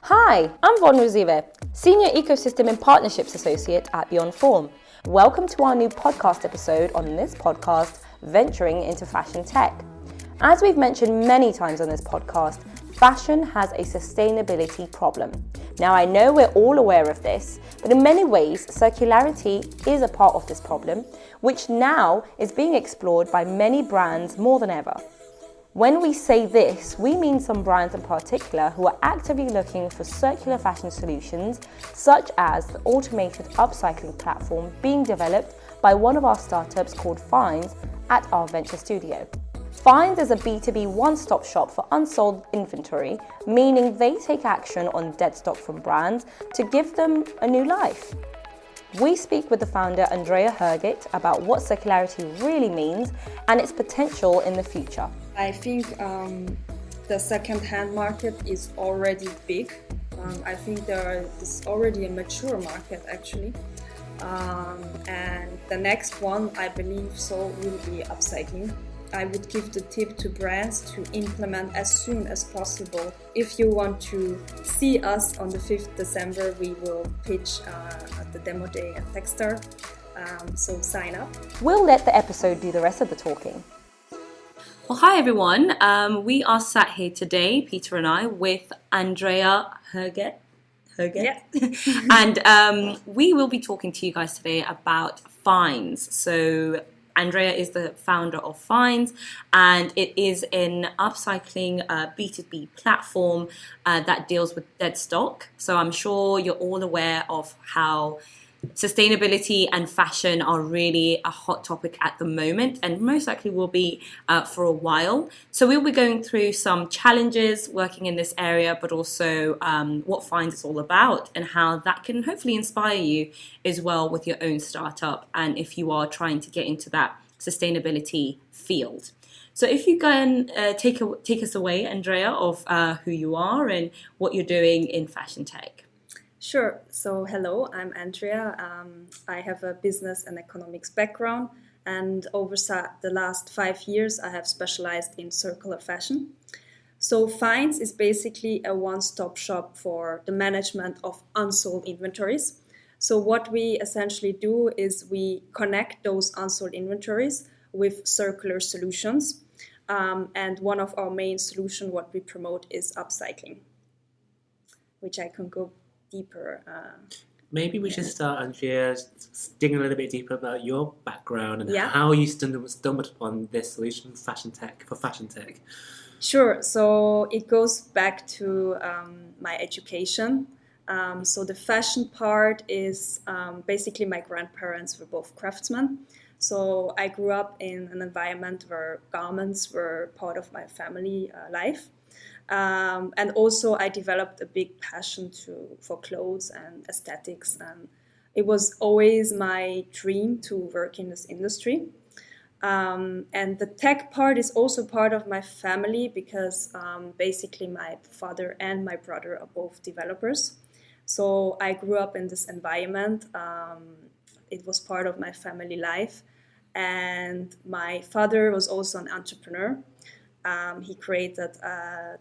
Hi, I'm Von Ruzive, Senior Ecosystem and Partnerships Associate at Beyond Form. Welcome to our new podcast episode on this podcast, Venturing into Fashion Tech. As we've mentioned many times on this podcast, fashion has a sustainability problem. Now, I know we're all aware of this, but in many ways, circularity is a part of this problem, which now is being explored by many brands more than ever. When we say this, we mean some brands in particular who are actively looking for circular fashion solutions, such as the automated upcycling platform being developed by one of our startups called Finds at our venture studio. Finds is a B2B one-stop shop for unsold inventory, meaning they take action on deadstock from brands to give them a new life. We speak with the founder Andrea Herget about what circularity really means and its potential in the future. I think the second-hand market is already big. I think there's already a mature market actually. And the next one, I believe so, will be upcycling. I would give the tip to brands to implement as soon as possible. If you want to see us on the 5th December, we will pitch at the demo day at Techstars. So sign up. We'll let the episode do the rest of the talking. Well, hi everyone. We are sat here today, Peter and I, with Andrea Herget. Yeah. And we will be talking to you guys today about Finds. So Andrea is the founder of Finds, and it is an upcycling B2B platform that deals with dead stock. So I'm sure you're all aware of how sustainability and fashion are really a hot topic at the moment, and most likely will be for a while. So we'll be going through some challenges working in this area, but also what Finds is all about and how that can hopefully inspire you as well with your own startup, and if you are trying to get into that sustainability field. So if you can take us away, Andrea, of who you are and what you're doing in fashion tech. Sure. So hello, I'm Andrea. I have a business and economics background, and over the last 5 years I have specialized in circular fashion. So Finds is basically a one-stop shop for the management of unsold inventories. So what we essentially do is we connect those unsold inventories with circular solutions. And one of our main solutions, what we promote, is upcycling, which I can go deeper. Maybe we should start, Andrea, digging a little bit deeper about your background and Yeah. how you stumbled upon this solution, fashion tech. Sure. So it goes back to my education. So the fashion part is basically my grandparents were both craftsmen. So I grew up in an environment where garments were part of my family life. And also I developed a big passion for clothes and aesthetics. And it was always my dream to work in this industry. And the tech part is also part of my family because basically my father and my brother are both developers. So I grew up in this environment. It was part of my family life. And my father was also an entrepreneur. He created a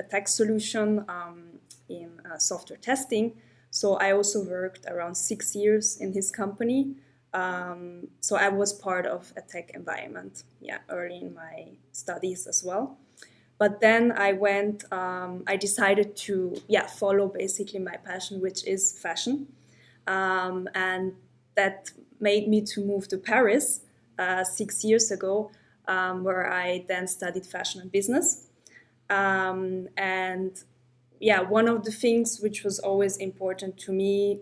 tech solution in software testing. So I also worked around 6 years in his company. So I was part of a tech environment, early in my studies as well. But then I decided to follow basically my passion, which is fashion. And that made me to move to Paris 6 years ago, where I then studied fashion and business. One of the things which was always important to me,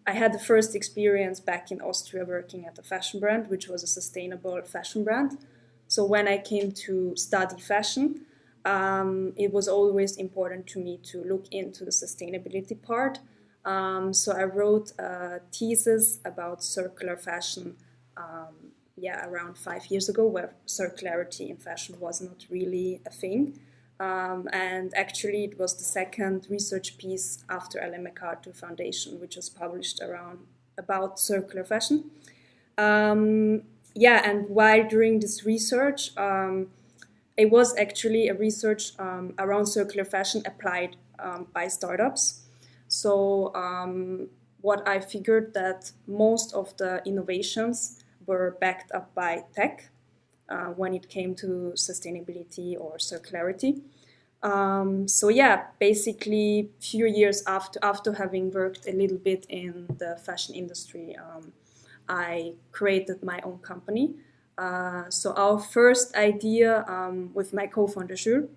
I had the first experience back in Austria working at a fashion brand, which was a sustainable fashion brand. So when I came to study fashion, it was always important to me to look into the sustainability part. So I wrote a thesis about circular fashion around 5 years ago, where circularity in fashion was not really a thing. And actually it was the second research piece after Ellen MacArthur Foundation, which was published about circular fashion. And while doing this research, it was actually a research around circular fashion applied by startups. So what I figured that most of the innovations were backed up by tech when it came to sustainability or circularity. So yeah, basically, few years after having worked a little bit in the fashion industry, I created my own company. So our first idea with my co-founder Jules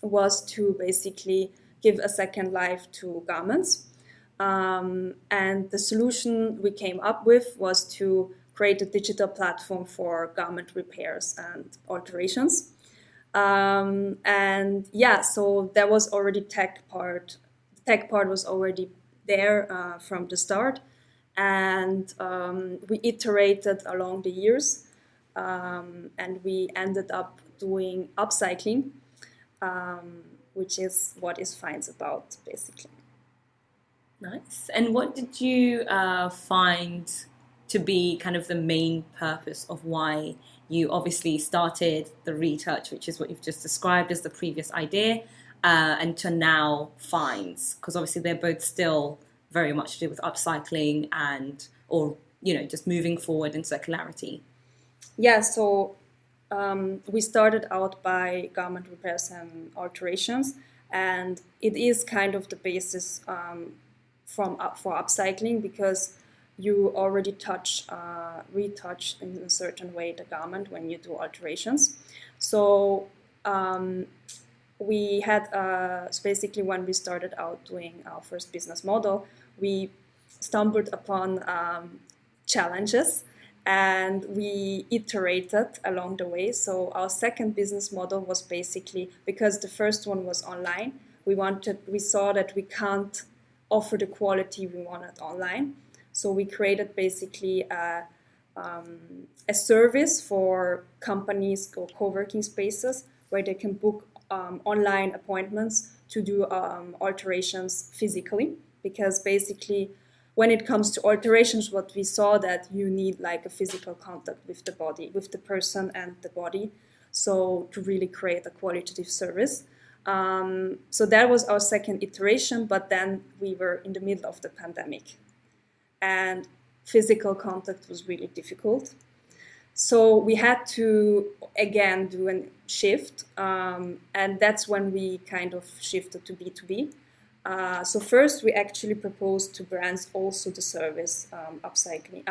was to basically give a second life to garments. And the solution we came up with was to create a digital platform for garment repairs and alterations. And yeah, so there was already tech part. The tech part was already there from the start, and we iterated along the years, and we ended up doing upcycling, which is what is Finds about, basically. Nice. And what did you find to be kind of the main purpose of why you obviously started the Retouch, which is what you've just described as the previous idea, and to now Finds? Because obviously they're both still very much to do with upcycling and, or, you know, just moving forward in circularity. Yeah, so we started out by garment repairs and alterations, and it is kind of the basis for upcycling, because you already retouch in a certain way the garment when you do alterations. So we had, so basically when we started out doing our first business model, we stumbled upon challenges, and we iterated along the way. So our second business model was basically, because the first one was online, we saw that we can't offer the quality we wanted online. So we created basically a service for companies or co-working spaces where they can book online appointments to do alterations physically. Because basically, when it comes to alterations, what we saw that you need like a physical contact with the body, with the person and the body, so to really create a qualitative service. So that was our second iteration, but then we were in the middle of the pandemic, and physical contact was really difficult. So we had to, again, do a shift, and that's when we kind of shifted to B2B. So first, we actually proposed to brands also the service upcycling,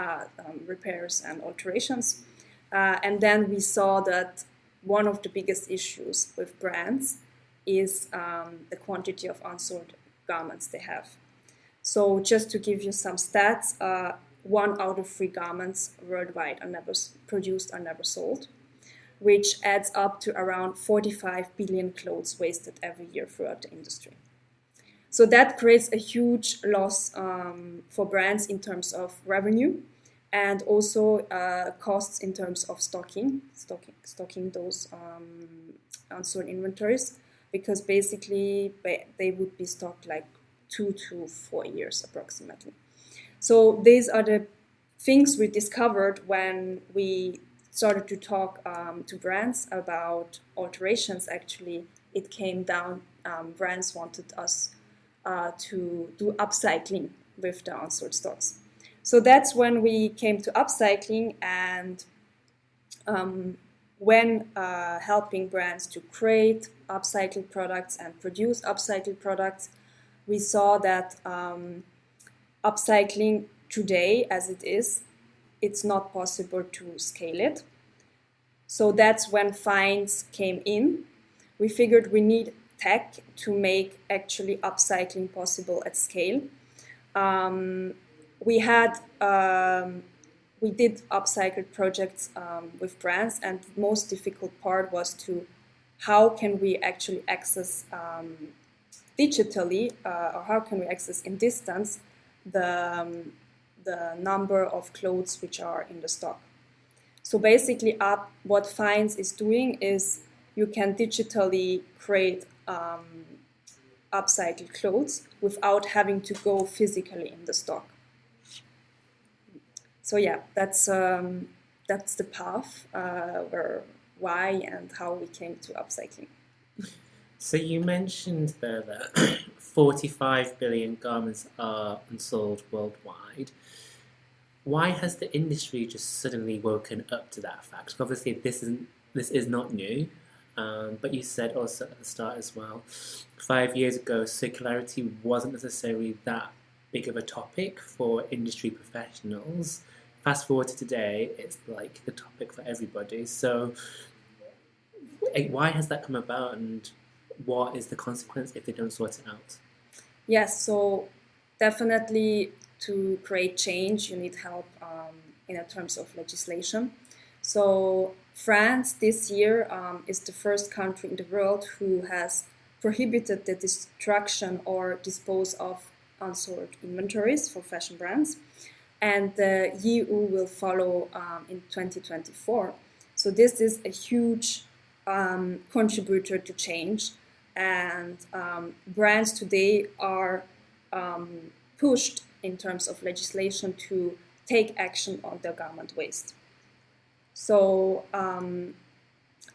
repairs and alterations. And then we saw that one of the biggest issues with brands is the quantity of unsold garments they have. So just to give you some stats, 1 out of 3 garments worldwide are never produced, are never sold, which adds up to around 45 billion clothes wasted every year throughout the industry. So that creates a huge loss for brands in terms of revenue, and also costs in terms of stocking those unsold inventories, because basically they would be stocked like 2 to 4 years approximately. So these are the things we discovered when we started to talk to brands about alterations. Actually, it came down, brands wanted us to do upcycling with the unsold stocks. So that's when we came to upcycling, and when helping brands to create upcycled products and produce upcycled products, we saw that upcycling today, as it is, it's not possible to scale it. So that's when Finds came in. We figured we need tech to make actually upcycling possible at scale. We did upcycled projects with brands, and the most difficult part was to how can we actually access digitally, or how can we access in distance the number of clothes which are in the stock. So basically what Finds is doing is you can digitally create upcycled clothes without having to go physically in the stock. So yeah, that's the path where why and how we came to upcycling. So you mentioned there that 45 billion garments are unsold worldwide. Why has the industry just suddenly woken up to that fact? Obviously, this is not new, but you said also at the start as well, 5 years ago, circularity wasn't necessarily that big of a topic for industry professionals. Fast forward to today, it's like the topic for everybody. So why has that come about, and what is the consequence if they don't sort it out? Yes, so definitely to create change, you need help in terms of legislation. So France this year is the first country in the world who has prohibited the destruction or dispose of unsold inventories for fashion brands. And the EU will follow in 2024. So this is a huge contributor to change. And brands today are pushed in terms of legislation to take action on their garment waste. So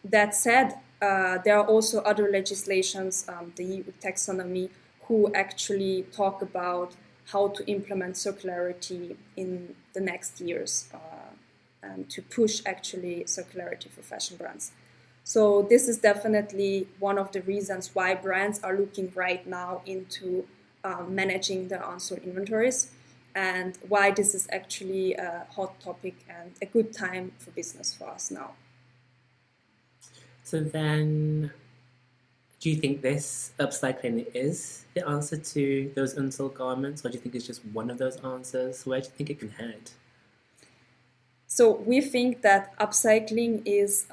that said, there are also other legislations, the EU taxonomy, who actually talk about how to implement circularity in the next years and to push actually circularity for fashion brands. So this is definitely one of the reasons why brands are looking right now into managing their unsold inventories, and why this is actually a hot topic and a good time for business for us now. So then, do you think this upcycling is the answer to those unsold garments, or do you think it's just one of those answers? Where do you think it can head? So we think that upcycling is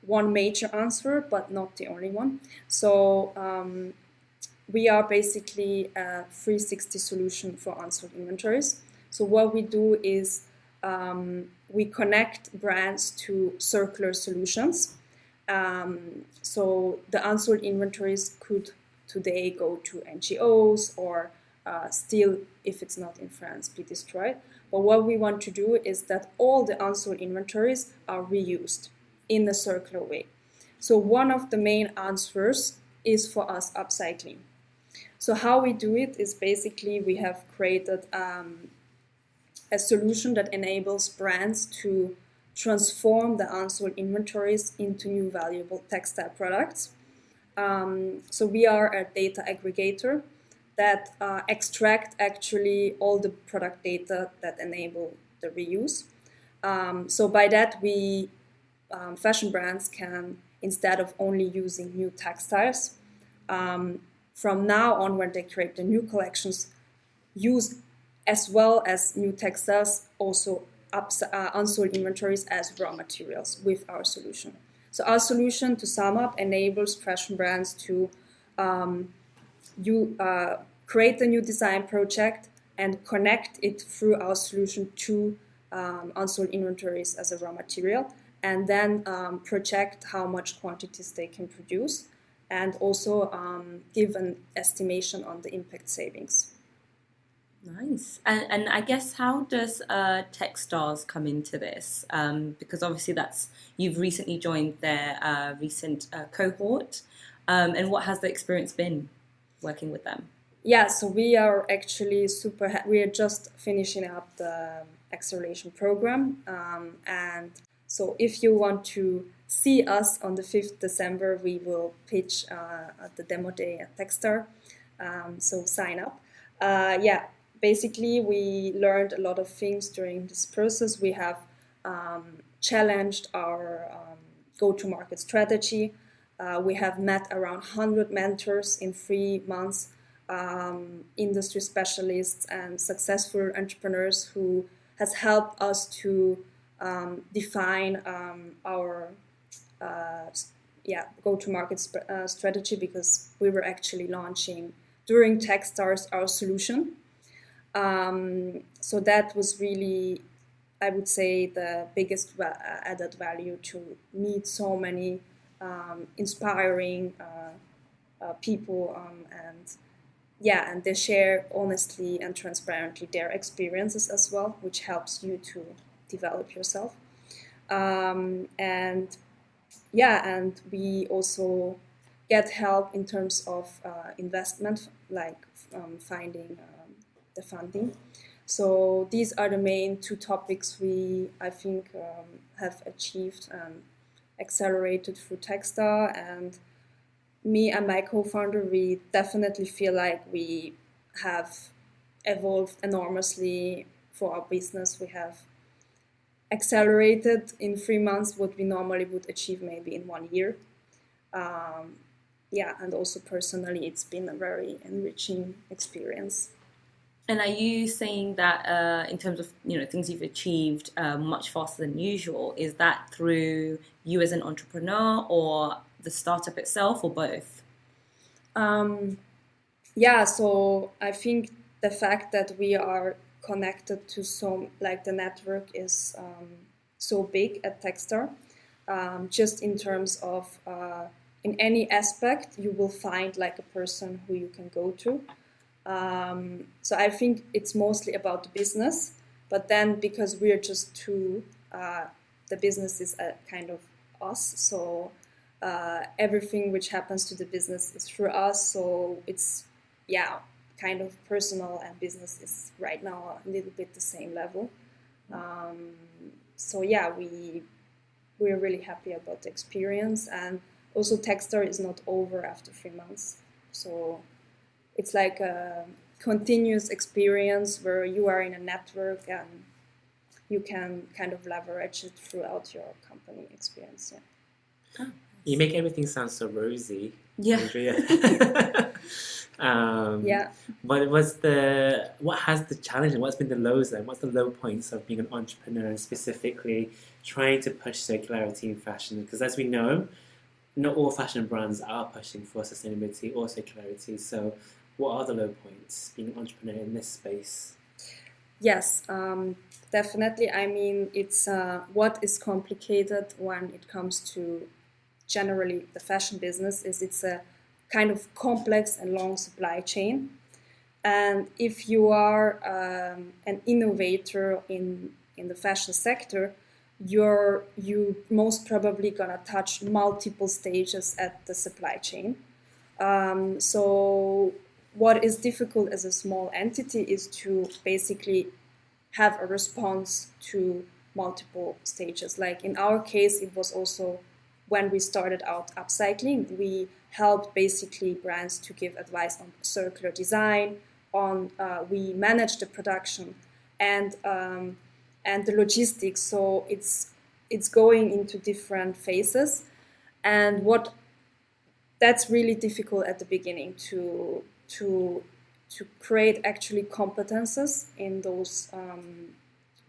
one major answer, but not the only one. So we are basically a 360 solution for unsold inventories. So what we do is we connect brands to circular solutions. So the unsold inventories could today go to NGOs or still, if it's not in France, be destroyed. But what we want to do is that all the unsold inventories are reused in a circular way. So one of the main answers is for us upcycling. So how we do it is basically we have created a solution that enables brands to transform the unsold inventories into new valuable textile products. So we are a data aggregator that extract actually all the product data that enable the reuse. So by that we fashion brands can, instead of only using new textiles, from now on when they create the new collections, use as well as new textiles also unsold inventories as raw materials with our solution. So our solution, to sum up, enables fashion brands to create a new design project and connect it through our solution to unsold inventories as a raw material, and then project how much quantities they can produce, and also give an estimation on the impact savings. Nice. And I guess, how does Techstars come into this? Because obviously you've recently joined their recent cohort. And what has the experience been working with them? Yeah, so we are actually we are just finishing up the acceleration program. And so if you want to see us on the 5th December, we will pitch at the demo day at Techstar. So sign up. Basically, we learned a lot of things during this process. We have challenged our go-to-market strategy. We have met around 100 mentors in 3 months, industry specialists and successful entrepreneurs who has helped us to define our go-to-market strategy, because we were actually launching during Techstars our solution. So that was really, I would say, the biggest added value, to meet so many inspiring people, and they share honestly and transparently their experiences as well, which helps you to develop yourself. And yeah, and we also get help in terms of investment, like finding the funding. So these are the main two topics we, I think, have achieved and accelerated through Techstar. And me and my co-founder, we definitely feel like we have evolved enormously for our business. We have accelerated in 3 months what we normally would achieve maybe in 1 year. Yeah, and also personally, it's been a very enriching experience. And are you saying that in terms of things you've achieved much faster than usual, is that through you as an entrepreneur or the startup itself, or both? Yeah, so I think the fact that we are connected to some, like the network is so big at Techstar, just in terms of in any aspect you will find like a person who you can go to. So I think it's mostly about the business, but then because we're just two, the business is a kind of us. So everything which happens to the business is through us. So it's, yeah, kind of personal and business is right now a little bit the same level. So yeah, we're really happy about the experience, and also Techstar is not over after 3 months. So it's like a continuous experience where you are in a network and you can kind of leverage it throughout your company experience. Yeah. You make everything sound so rosy, Yeah. Andrea. Yeah. What has the challenge and what's been the lows then? What's the low points of being an entrepreneur and specifically trying to push circularity in fashion? Because as we know, not all fashion brands are pushing for sustainability or circularity. So what are the low points being an entrepreneur in this space? Yes, definitely. I mean, it's what is complicated when it comes to generally the fashion business is it's a kind of complex and long supply chain. And if you are an innovator in the fashion sector, you most probably gonna touch multiple stages at the supply chain. So what is difficult as a small entity is to basically have a response to multiple stages. Like in our case, it was also when we started out upcycling, we helped basically brands to give advice on circular design, on we manage the production and the logistics. So it's going into different phases, and what that's really difficult at the beginning to create actually competences in those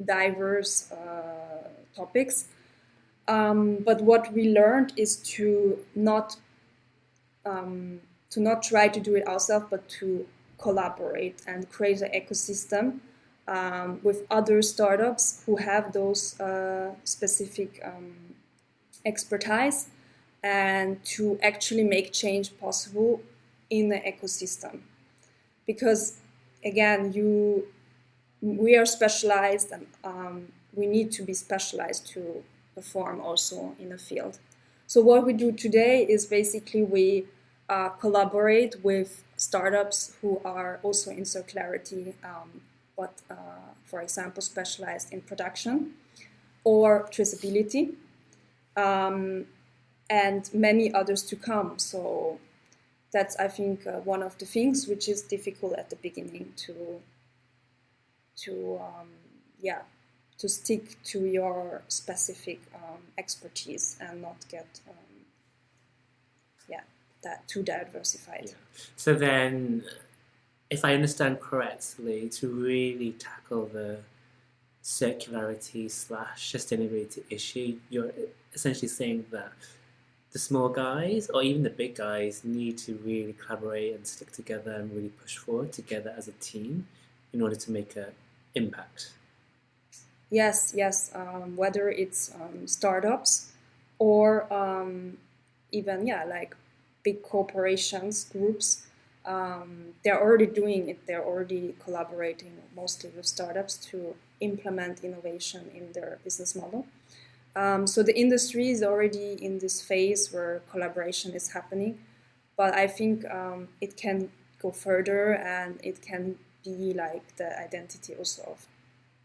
diverse topics. But what we learned is to not try to do it ourselves, but to collaborate and create an ecosystem with other startups who have those specific expertise, and to actually make change possible in the ecosystem. Because again, we are specialized, and we need to be specialized to perform also in the field. So what we do today is basically we collaborate with startups who are also in circularity, but for example specialized in production or traceability, and many others to come. So that's, I think, one of the things which is difficult at the beginning to stick to your specific expertise and not get that too diversified. Yeah. So then, if I understand correctly, to really tackle the circularity / sustainability issue, you're essentially saying that the small guys or even the big guys need to really collaborate and stick together and really push forward together as a team in order to make an impact. Yes. Whether it's startups or even like big corporations, groups, they're already doing it. They're already collaborating mostly with startups to implement innovation in their business model. So the industry is already in this phase where collaboration is happening, but I think it can go further, and it can be like the identity also of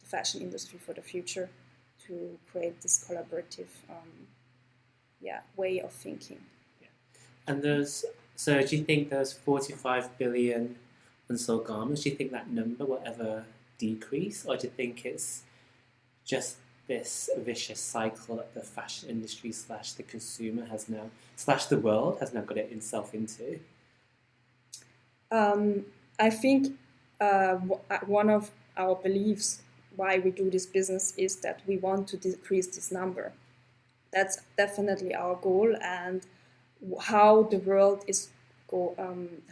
the fashion industry for the future, to create this collaborative way of thinking. And so do you think those 45 billion unsold garments, do you think that number will ever decrease, or do you think it's just this vicious cycle that the fashion industry / the consumer has now / the world has now got itself into? I think one of our beliefs why we do this business is that we want to decrease this number. That's definitely our goal, and how the world is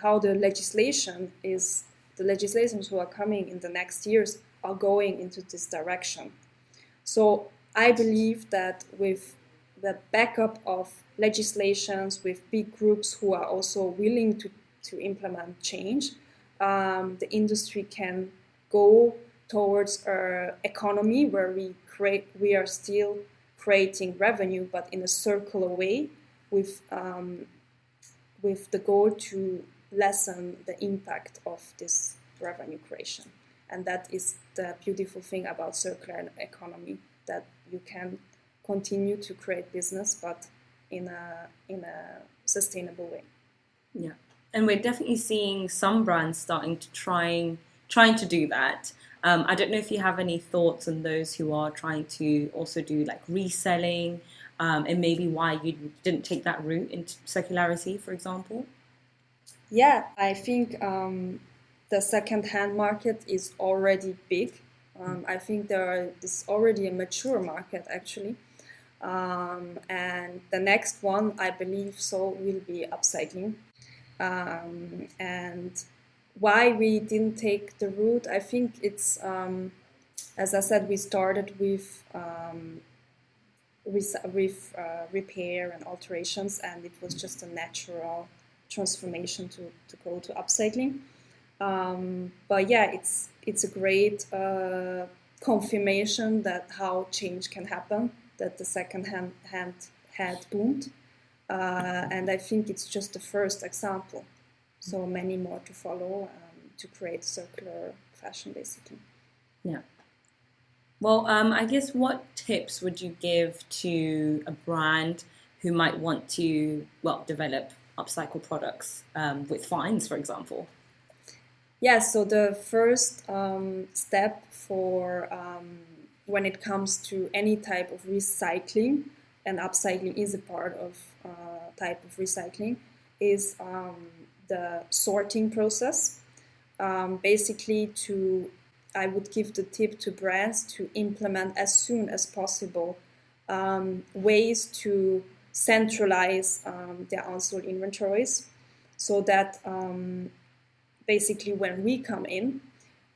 how the legislations who are coming in the next years are going into this direction. So I believe that with the backup of legislations, with big groups who are also willing to implement change, the industry can go towards an economy where we are still creating revenue, but in a circular way, with the goal to lessen the impact of this revenue creation. And that is the beautiful thing about circular economy, that you can continue to create business, but in a sustainable way. Yeah, and we're definitely seeing some brands starting to trying to do that. I don't know if you have any thoughts on those who are trying to also do like reselling, and maybe why you didn't take that route into circularity, for example. Yeah, I think the second-hand market is already big. I think this already a mature market, actually. And the next one, I believe so, will be upcycling. And why we didn't take the route, I think it's, as I said, we started with repair and alterations, and it was just a natural transformation to go to upcycling. But yeah, it's a great confirmation that how change can happen, that the second-hand had boomed. And I think it's just the first example. So many more to follow to create circular fashion, basically. Yeah. Well, I guess what tips would you give to a brand who might want to, develop upcycle products with fines, for example? Yeah, so the first step for when it comes to any type of recycling, and upcycling is a part of type of recycling, is the sorting process. Basically, I would give the tip to brands to implement as soon as possible ways to centralize their unsold inventories, so that basically when we come in,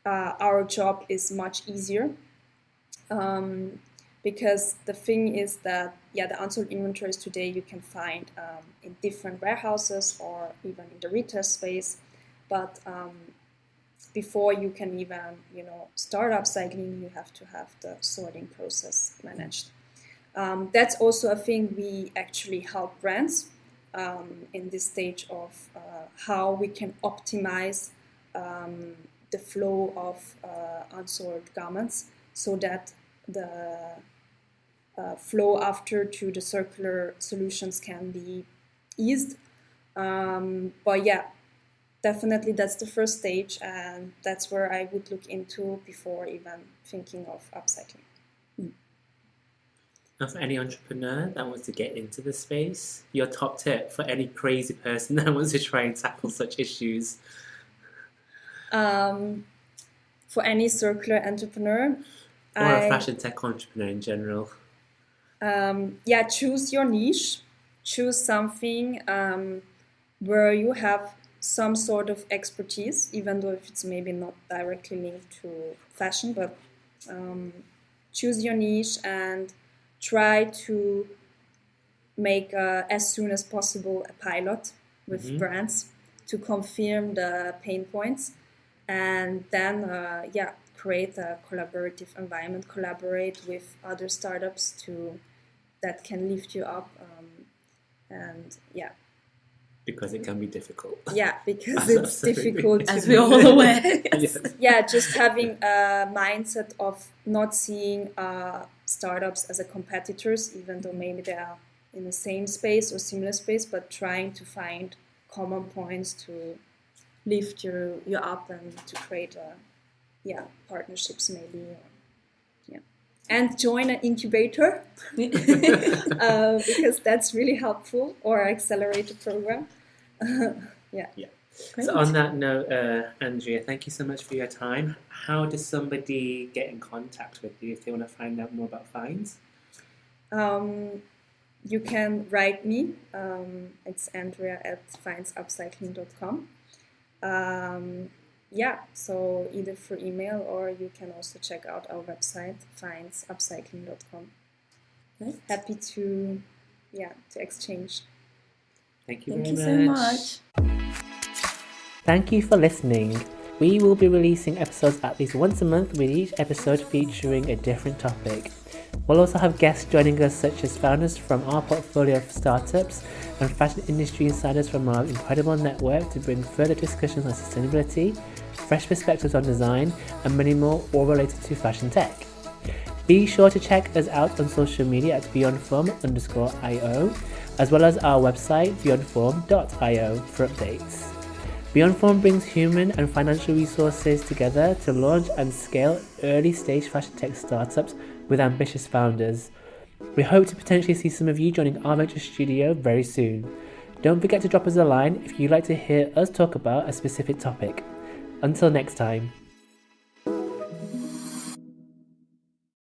our job is much easier. Because the thing is that, the unsold inventories today you can find in different warehouses or even in the retail space, but before you can even start upcycling, you have to have the sorting process managed. That's also a thing we actually help brands in this stage of how we can optimize the flow of unsold garments, so that the flow after to the circular solutions can be eased. But yeah, definitely that's the first stage, and that's where I would look into before even thinking of upcycling. And for any entrepreneur that wants to get into the space, your top tip for any crazy person that wants to try and tackle such issues? For any circular entrepreneur, or a fashion tech entrepreneur in general. Choose your niche. Choose something where you have some sort of expertise, even though if it's maybe not directly linked to fashion, but choose your niche and try to make as soon as possible a pilot with brands to confirm the pain points, and then create a collaborative environment, collaborate with other startups to that can lift you up. And yeah. Because it can be difficult. Yeah, because it's difficult. As we're all aware. Yes. Yeah, just having a mindset of not seeing startups as a competitors, even though maybe they are in the same space or similar space, but trying to find common points to lift you up and to create partnerships maybe. And join an incubator because that's really helpful, or accelerator program. Yeah. Great. So on that note, Andrea, thank you so much for your time. How does somebody get in contact with you if they want to find out more about Fines? You can write me. It's andrea@finesupcycling.com. So either through email, or you can also check out our website, finesupcycling.com. Happy to exchange. Thank you Thank very you so much. Thank you for listening. We will be releasing episodes at least once a month, with each episode featuring a different topic. We'll also have guests joining us, such as founders from our portfolio of startups and fashion industry insiders from our incredible network, to bring further discussions on sustainability, fresh perspectives on design, and many more, all related to fashion tech. Be sure to check us out on social media at beyondform_io, as well as our website beyondform.io for updates. Beyond Form brings human and financial resources together to launch and scale early stage fashion tech startups with ambitious founders. We hope to potentially see some of you joining our venture studio very soon. Don't forget to drop us a line if you'd like to hear us talk about a specific topic. Until next time.